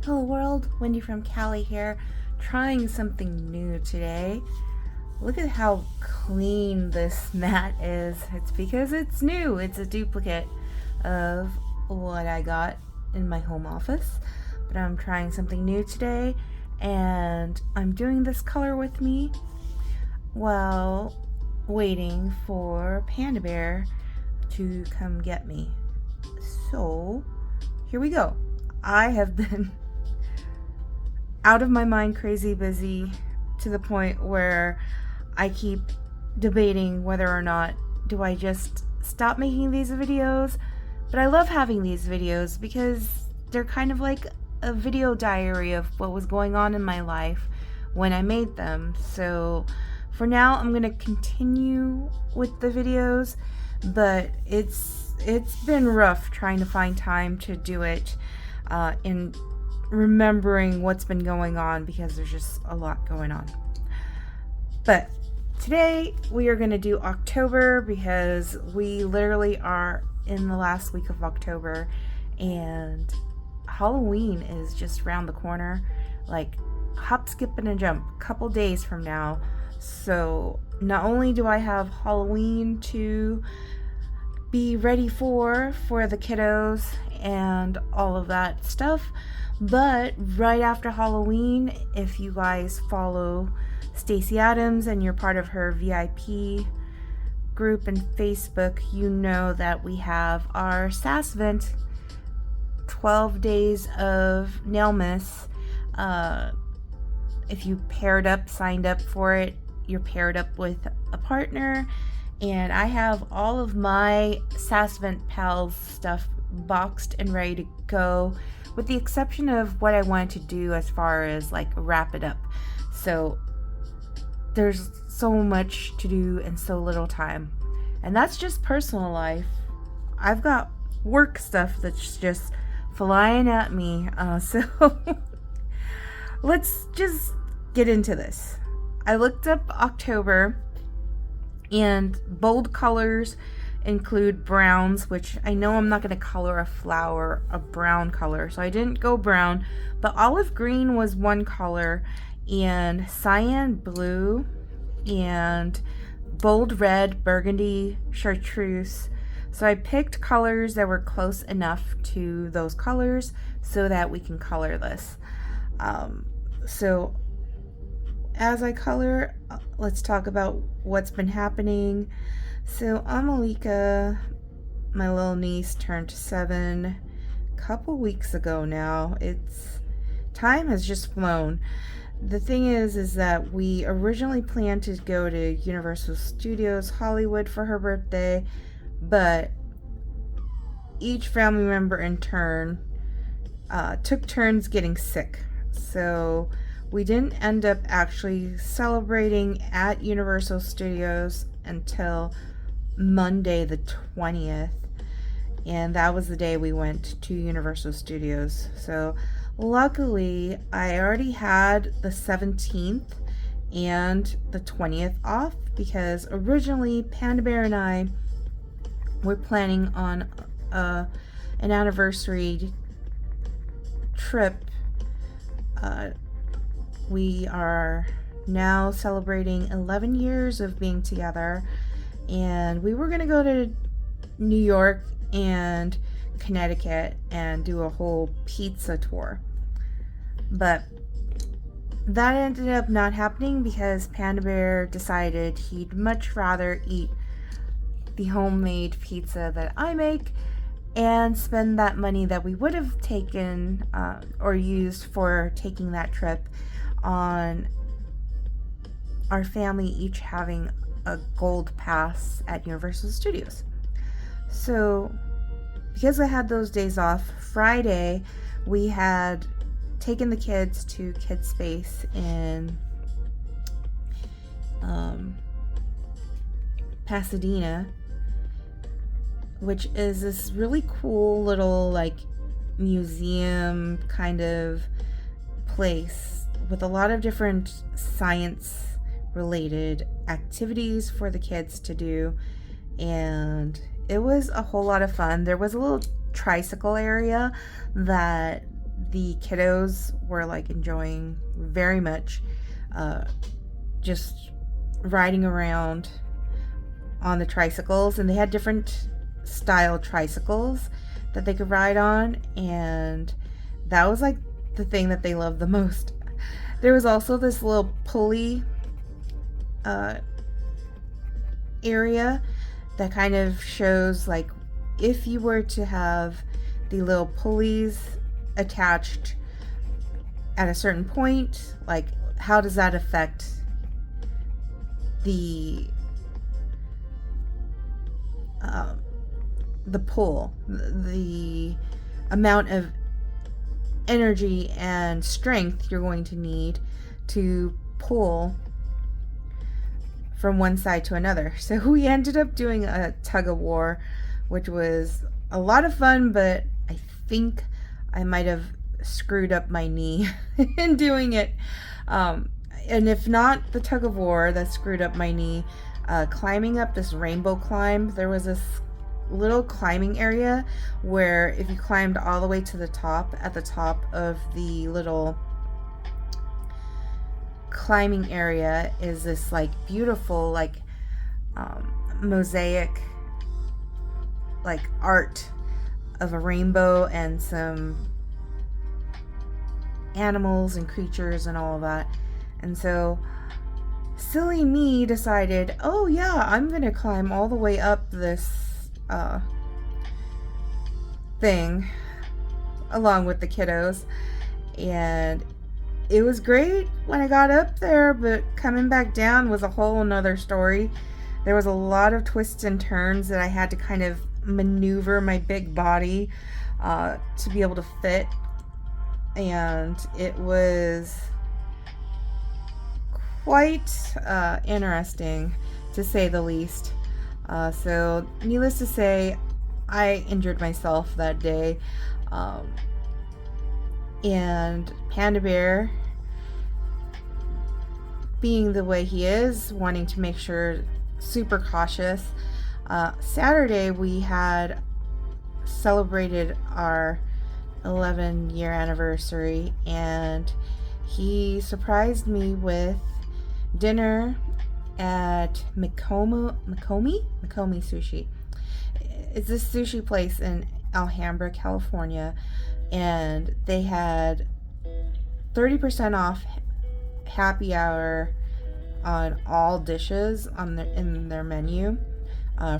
Hello world, Wendy from Cali here, trying something new today. Look at how clean this mat is. It's because it's new. It's a duplicate of what I got in my home office. But I'm trying something new today, and I'm doing this color with me while waiting for Panda Bear to come get me. So, here we go. I have been out of my mind crazy busy to the point where I keep debating whether or not do I just stop making these videos. But I love having these videos because they're kind of like a video diary of what was going on in my life when I made them. So for now I'm gonna continue with the videos, but it's been rough trying to find time to do it in remembering what's been going on because there's just a lot going on. But today we are going to do October because we literally are in the last week of October and Halloween is just around the corner, like hop, skip, and a jump, a couple days from now. So not only do I have Halloween to be ready for the kiddos and all of that stuff, but right after Halloween, if you guys follow Stacey Adams and you're part of her VIP group in Facebook, you know that we have our SAS event, 12 days of nail miss. If you signed up for it, you're paired up with a partner, and I have all of my SAS event pals stuff boxed and ready to go, with the exception of what I wanted to do as far as like wrap it up. So there's so much to do and so little time, and that's just personal life. I've got work stuff that's just flying at me, so let's just get into this. I looked up October, and bold colors include browns, which I know I'm not going to color a flower a brown color, so I didn't go brown, but olive green was one color, and cyan blue, and bold red, burgundy, chartreuse. So I picked colors that were close enough to those colors so that we can color this. So as I color, let's talk about what's been happening. So Amalika, my little niece, turned 7 a couple weeks ago now. Time has just flown. The thing is that we originally planned to go to Universal Studios Hollywood for her birthday, but each family member in turn took turns getting sick. So we didn't end up actually celebrating at Universal Studios until Monday the 20th, and that was the day we went to Universal Studios. So luckily I already had the 17th and the 20th off, because originally Panda Bear and I were planning on an anniversary trip. We are now celebrating 11 years of being together, and we were going to go to New York and Connecticut and do a whole pizza tour. But that ended up not happening because Panda Bear decided he'd much rather eat the homemade pizza that I make and spend that money that we would have taken or used for taking that trip on our family each having a gold pass at Universal Studios. So because I had those days off, Friday we had taken the kids to Kids Space in Pasadena, which is this really cool little like museum kind of place with a lot of different science related activities for the kids to do, and it was a whole lot of fun. There was a little tricycle area that the kiddos were like enjoying very much, just riding around on the tricycles, and they had different style tricycles that they could ride on, and that was like the thing that they loved the most. There was also this little pulley area that kind of shows like if you were to have the little pulleys attached at a certain point, like how does that affect the pull, the amount of energy and strength you're going to need to pull from one side to another. So we ended up doing a tug of war, which was a lot of fun, but I think I might have screwed up my knee in doing it. And if not the tug of war that screwed up my knee, climbing up this rainbow climb, there was this little climbing area where if you climbed all the way to the top, at the top of the little climbing area is this like beautiful like mosaic like art of a rainbow and some animals and creatures and all of that. And so silly me decided, oh yeah, I'm gonna climb all the way up this thing along with the kiddos, and it was great when I got up there, but coming back down was a whole nother story. There was a lot of twists and turns that I had to kind of maneuver my big body to be able to fit, and it was quite interesting to say the least. So needless to say, I injured myself that day, and Panda Bear, being the way he is, wanting to make sure, super cautious. Saturday we had celebrated our 11-year anniversary, and he surprised me with dinner at Mikomi Sushi. It's this sushi place in Alhambra, California, and they had 30% off happy hour on all dishes in their menu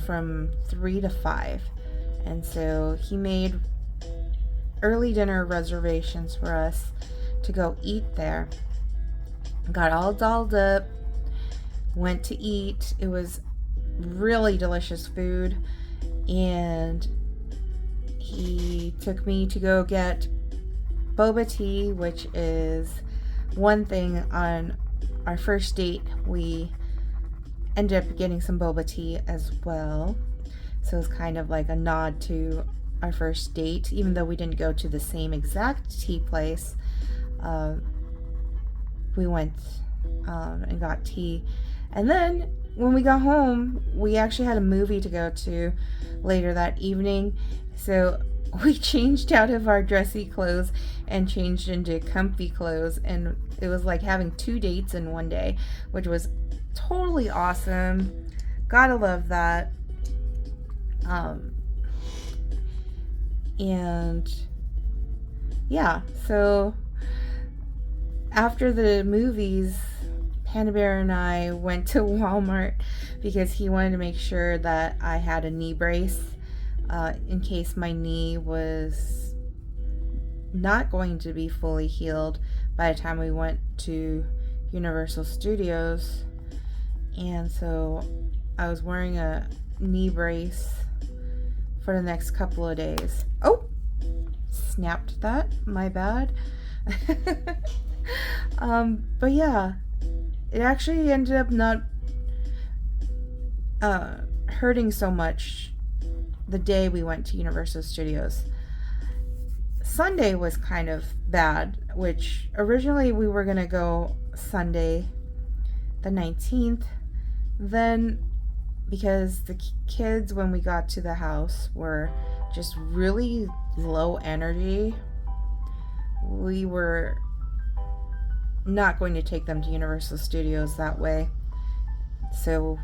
from 3 to 5. And so he made early dinner reservations for us to go eat there. Got all dolled up, went to eat. It was really delicious food, and he took me to go get boba tea, which is one thing on our first date. We ended up getting some boba tea as well, so it's kind of like a nod to our first date, even though we didn't go to the same exact tea place. We went and got tea, and then when we got home, we actually had a movie to go to later that evening, so we changed out of our dressy clothes and changed into comfy clothes, and it was like having 2 dates in one day, which was totally awesome. Gotta love that. And yeah, so after the movies, Panda Bear and I went to Walmart because he wanted to make sure that I had a knee brace in case my knee was not going to be fully healed by the time we went to Universal Studios. And so I was wearing a knee brace for the next couple of days. Oh, snapped that, my bad. But yeah, it actually ended up not hurting so much the day we went to Universal Studios. Sunday was kind of bad, which originally we were gonna go Sunday the 19th. Then, because the kids, when we got to the house, were just really low energy, we were not going to take them to Universal Studios that way. So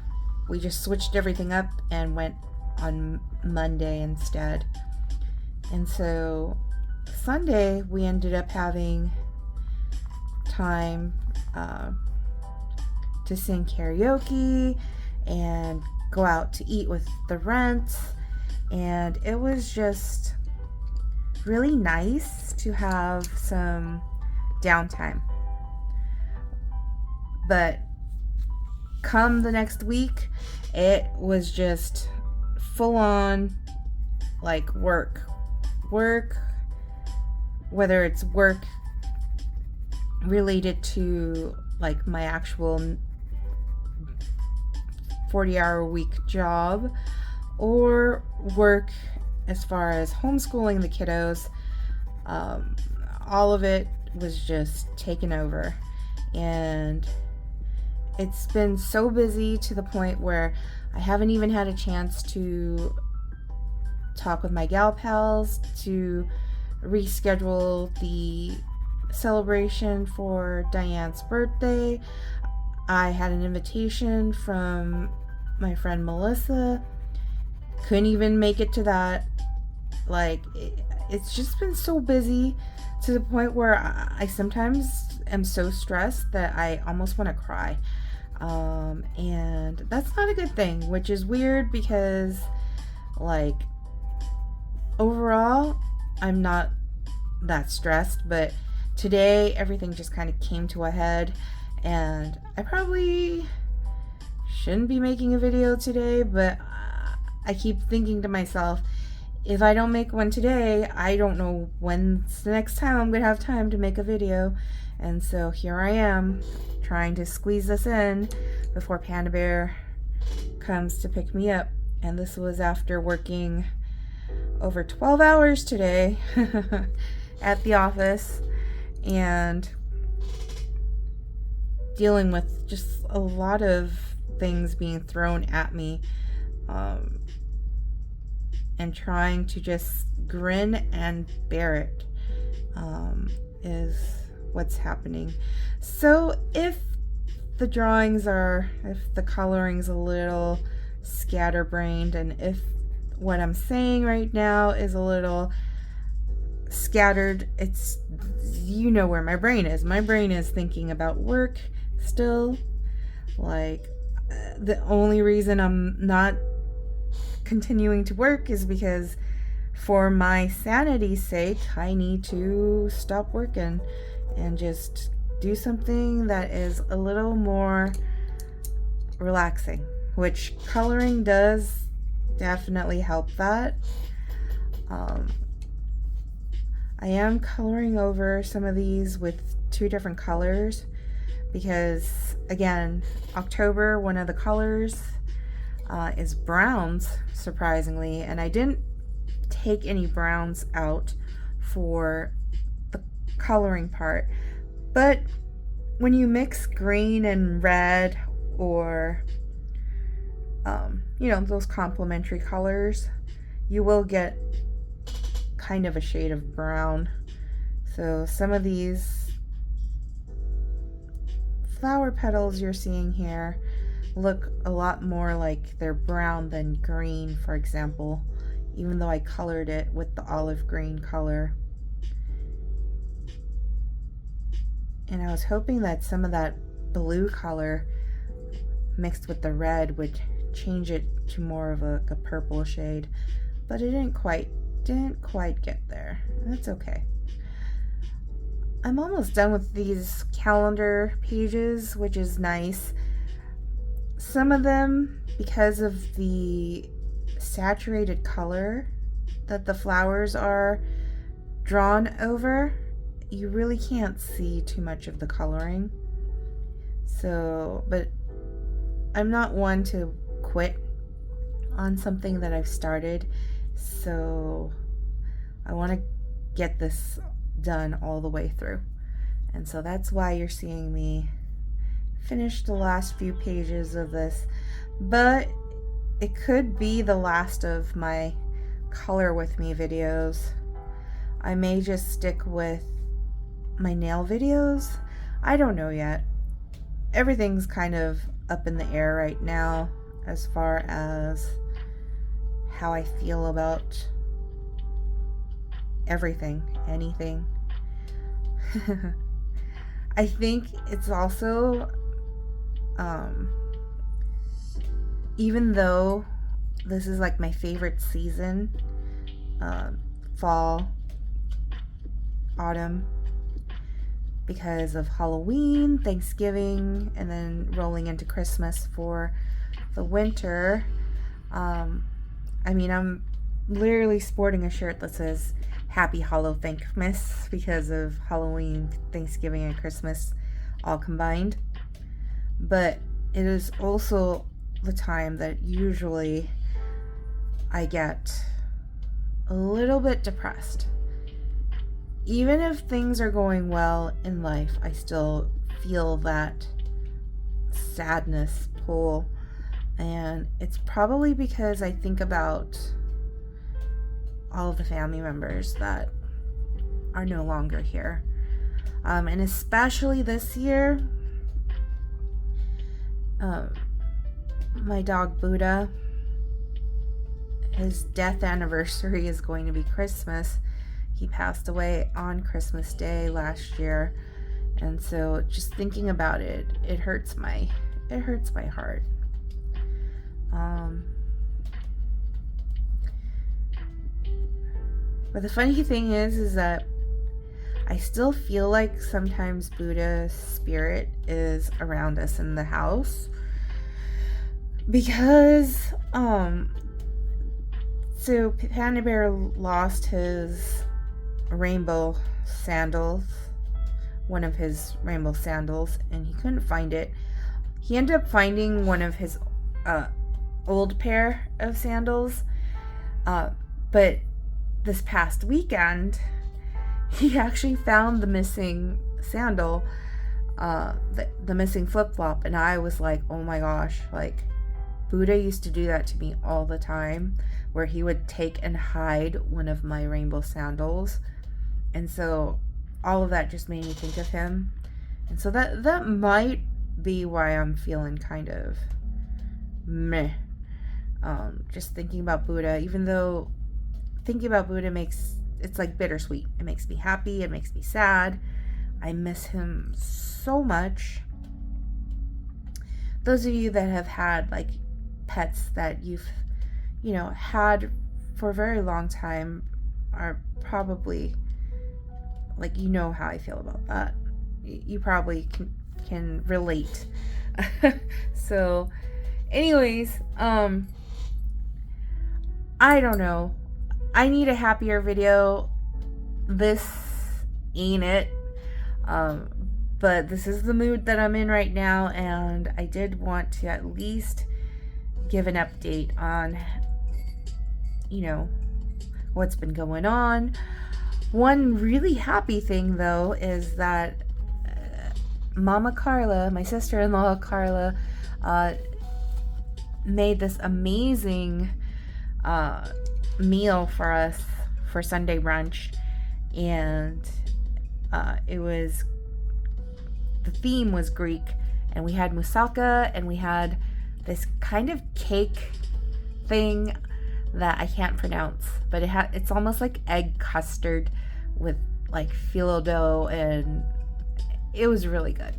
we just switched everything up and went on Monday instead. And so Sunday we ended up having time to sing karaoke and go out to eat with the Rents, and it was just really nice to have some downtime. But come the next week, it was just full on like work, whether it's work related to like my actual 40-hour-a-week job, or work as far as homeschooling the kiddos. All of it was just taken over, and it's been so busy to the point where I haven't even had a chance to talk with my gal pals to reschedule the celebration for Diane's birthday. I had an invitation from my friend Melissa. Couldn't even make it to that. Like, it's just been so busy to the point where I sometimes am so stressed that I almost want to cry. And that's not a good thing, which is weird because, like, overall, I'm not that stressed, but today everything just kind of came to a head, and I probably shouldn't be making a video today, but I keep thinking to myself, if I don't make one today, I don't know when's the next time I'm gonna have time to make a video. And so here I am, trying to squeeze this in before Panda Bear comes to pick me up. And this was after working over 12 hours today at the office and dealing with just a lot of things being thrown at me, and trying to just grin and bear it, is what's happening. So if the coloring's a little scatterbrained, and if what I'm saying right now is a little scattered, it's, you know where my brain is. My brain is thinking about work still. Like, the only reason I'm not continuing to work is because for my sanity's sake, I need to stop working and just do something that is a little more relaxing, which coloring does definitely help that. I am coloring over some of these with 2 different colors because, again, October, one of the colors is browns, surprisingly, and I didn't take any browns out for the coloring part. But when you mix green and red, or those complementary colors, you will get kind of a shade of brown. So some of these flower petals you're seeing here look a lot more like they're brown than green, for example, even though I colored it with the olive green color. And I was hoping that some of that blue color mixed with the red would change it to more of a purple shade, but it didn't quite get there. That's okay. I'm almost done with these calendar pages, which is nice. Some of them, because of the saturated color that the flowers are drawn over, you really can't see too much of the coloring. So, but I'm not one to quit on something that I've started, so I want to get this done all the way through. And so that's why you're seeing me finish the last few pages of this, but it could be the last of my color with me videos. I may just stick with my nail videos. I don't know yet. Everything's kind of up in the air right now as far as how I feel about everything, anything. I think it's also, even though this is like my favorite season, fall, autumn, because of Halloween, Thanksgiving, and then rolling into Christmas for the winter. I mean, I'm literally sporting a shirt that says Happy Hollow Thankmas because of Halloween, Thanksgiving, and Christmas all combined. But it is also the time that usually I get a little bit depressed. Even if things are going well in life, I still feel that sadness pull. And it's probably because I think about all of the family members that are no longer here. And especially this year, my dog Buddha, his death anniversary is going to be Christmas. He passed away on Christmas Day last year. And so just thinking about it, it hurts my heart. But the funny thing is that I still feel like sometimes Buddha's spirit is around us in the house, because so Panda Bear lost his rainbow sandals, one of his rainbow sandals, and he couldn't find it. He ended up finding one of his old pair of sandals, but this past weekend he actually found the missing sandal, the missing flip-flop, and I was like, oh my gosh, like Buddha used to do that to me all the time, where he would take and hide one of my rainbow sandals. And so all of that just made me think of him. And so that might be why I'm feeling kind of meh. Just thinking about Buddha, even though thinking about Buddha it's like bittersweet. It makes me happy, it makes me sad. I miss him so much. Those of you that have had like pets that you've, had for a very long time are probably like, how I feel about that. You probably can relate. So anyways, I don't know. I need a happier video. This ain't it. But this is the mood that I'm in right now, and I did want to at least give an update on, what's been going on. One really happy thing, though, is that Mama Carla, my sister-in-law Carla, made this amazing meal for us for Sunday brunch, and the theme was Greek, and we had moussaka, and we had this kind of cake thing that I can't pronounce, but it's almost like egg custard with like phyllo dough, and it was really good.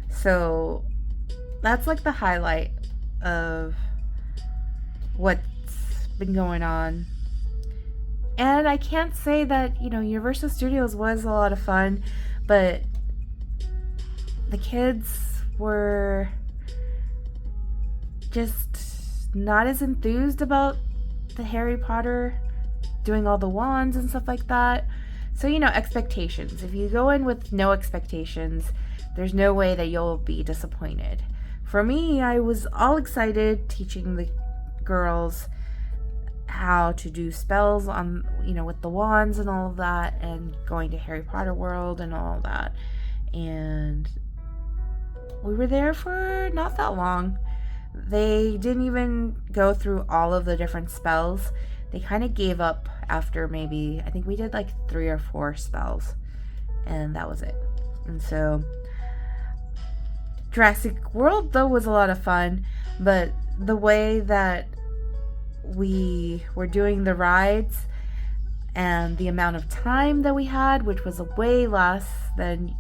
So that's like the highlight of what's been going on. And I can't say that, Universal Studios was a lot of fun, but the kids were just not as enthused about the Harry Potter doing all the wands and stuff like that. So, expectations. If you go in with no expectations, there's no way that you'll be disappointed. For me, I was all excited teaching the girls how to do spells on, with the wands and all of that, and going to Harry Potter World and all of that. And we were there for not that long. They didn't even go through all of the different spells. They kind of gave up after maybe, I think we did like 3 or 4 spells. and that was it. And so Jurassic World, though, was a lot of fun, but the way that we were doing the rides and the amount of time that we had, which was way less than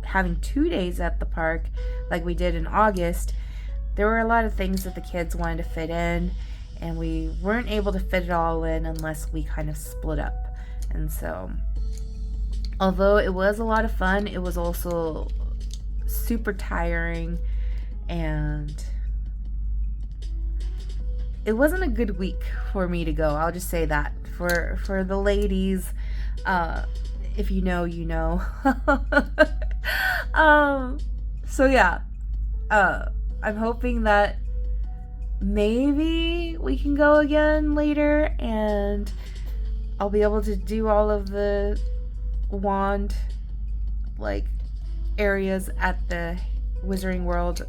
having 2 days at the park like we did in August, there were a lot of things that the kids wanted to fit in, and we weren't able to fit it all in unless we kind of split up. And so, although it was a lot of fun, it was also super tiring, and it wasn't a good week for me to go. I'll just say that. For the ladies, if you know, you know. So yeah, I'm hoping that maybe we can go again later, and I'll be able to do all of the wand like areas at the Wizarding World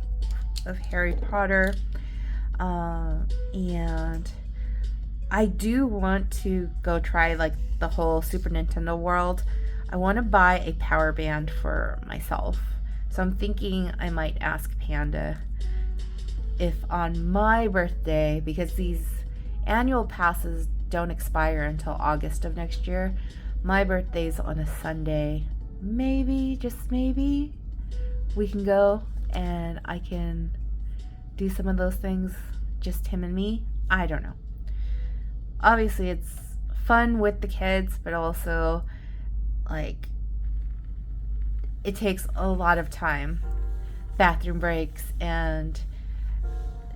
of Harry Potter. And I do want to go try like the whole Super Nintendo world. I want to buy a power band for myself. So I'm thinking I might ask Panda if on my birthday, because these annual passes don't expire until August of next year, my birthday's on a Sunday. Maybe, just maybe, we can go and I can do some of those things, just him and me. I don't know. Obviously, it's fun with the kids, but also, like, it takes a lot of time. Bathroom breaks and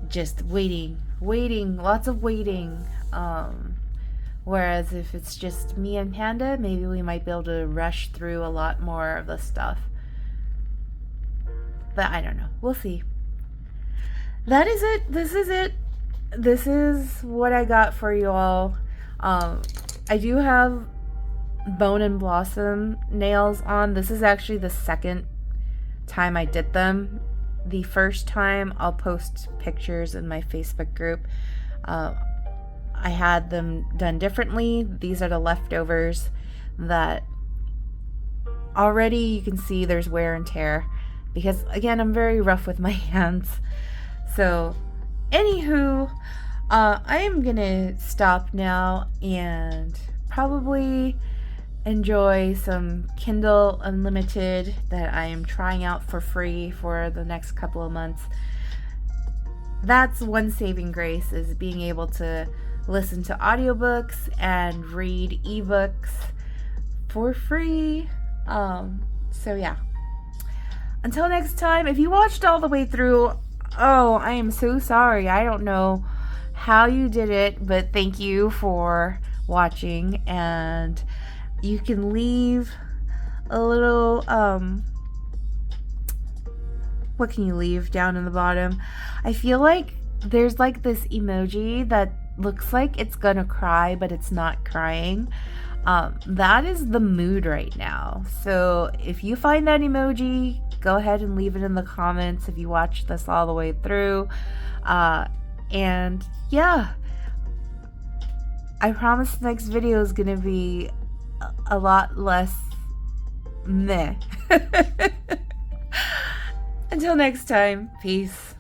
just waiting, lots of waiting. Whereas if it's just me and Panda, maybe we might be able to rush through a lot more of the stuff. But I don't know. We'll see. That is it. This is it. This is what I got for you all. I do have Bone and Blossom nails on. This is actually the second time I did them. The first time, I'll post pictures in my Facebook group. I had them done differently. These are the leftovers that already you can see there's wear and tear, because again, I'm very rough with my hands. So anywho, I am gonna stop now and probably enjoy some Kindle Unlimited that I am trying out for free for the next couple of months. That's one saving grace, is being able to listen to audiobooks and read ebooks for free. So yeah. Until next time, if you watched all the way through, oh, I am so sorry. I don't know how you did it, but thank you for watching. And you can leave a little, what can you leave down in the bottom? I feel like there's like this emoji that looks like it's gonna cry, but it's not crying. That is the mood right now. So if you find that emoji, go ahead and leave it in the comments if you watched this all the way through. And yeah, I promise the next video is gonna be a lot less meh. Until next time, peace.